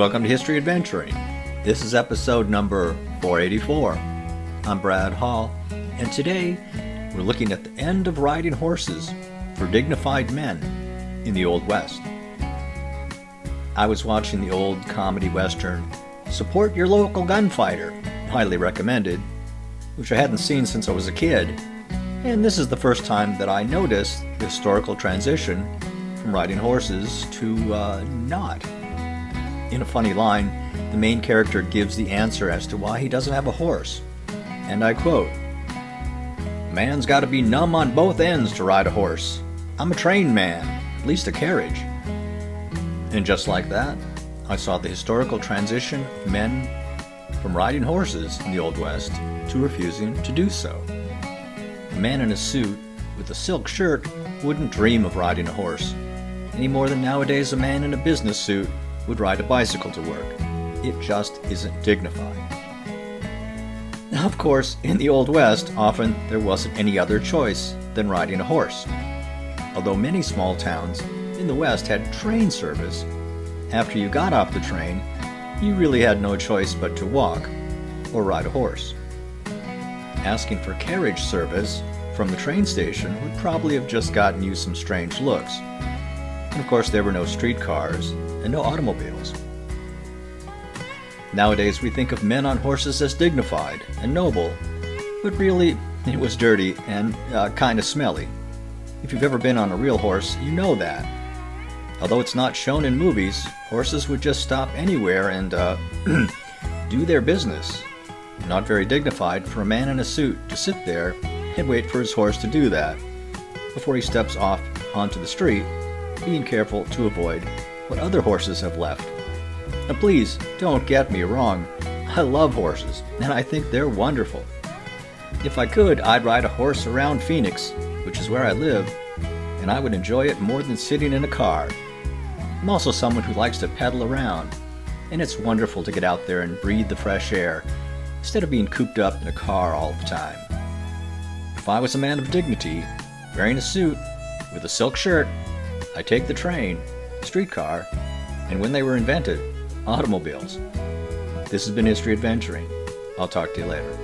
Welcome to History Adventuring. This is episode number 484. I'm Brad Hall, and today we're looking at the end of riding horses for dignified men in the Old West. I was watching the old comedy western, Support Your Local Gunfighter, highly recommended, which I hadn't seen since I was a kid, and this is the first time that I noticed the historical transition from riding horses to not. In a funny line, the main character gives the answer as to why he doesn't have a horse. And I quote, "A man's got to be numb on both ends to ride a horse. I'm a trained man, at least a carriage." And just like that, I saw the historical transition of men from riding horses in the Old West to refusing to do so. A man in a suit with a silk shirt wouldn't dream of riding a horse, any more than nowadays a man in a business suit would ride a bicycle to work. It just isn't dignified. Now, of course, in the Old West, often there wasn't any other choice than riding a horse. Although many small towns in the West had train service, after you got off the train, you really had no choice but to walk or ride a horse. Asking for carriage service from the train station would probably have just gotten you some strange looks. And of course, there were no streetcars and no automobiles. Nowadays, we think of men on horses as dignified and noble, but really, it was dirty and kind of smelly. If you've ever been on a real horse, you know that. Although it's not shown in movies, horses would just stop anywhere and do their business. Not very dignified for a man in a suit to sit there and wait for his horse to do that before he steps off onto the street, being careful to avoid what other horses have left. Now please, don't get me wrong. I love horses, and I think they're wonderful. If I could, I'd ride a horse around Phoenix, which is where I live, and I would enjoy it more than sitting in a car. I'm also someone who likes to pedal around, and it's wonderful to get out there and breathe the fresh air instead of being cooped up in a car all the time. If I was a man of dignity, wearing a suit, with a silk shirt, I'd take the train, streetcar, and when they were invented, automobiles. This has been History Adventuring. I'll talk to you later.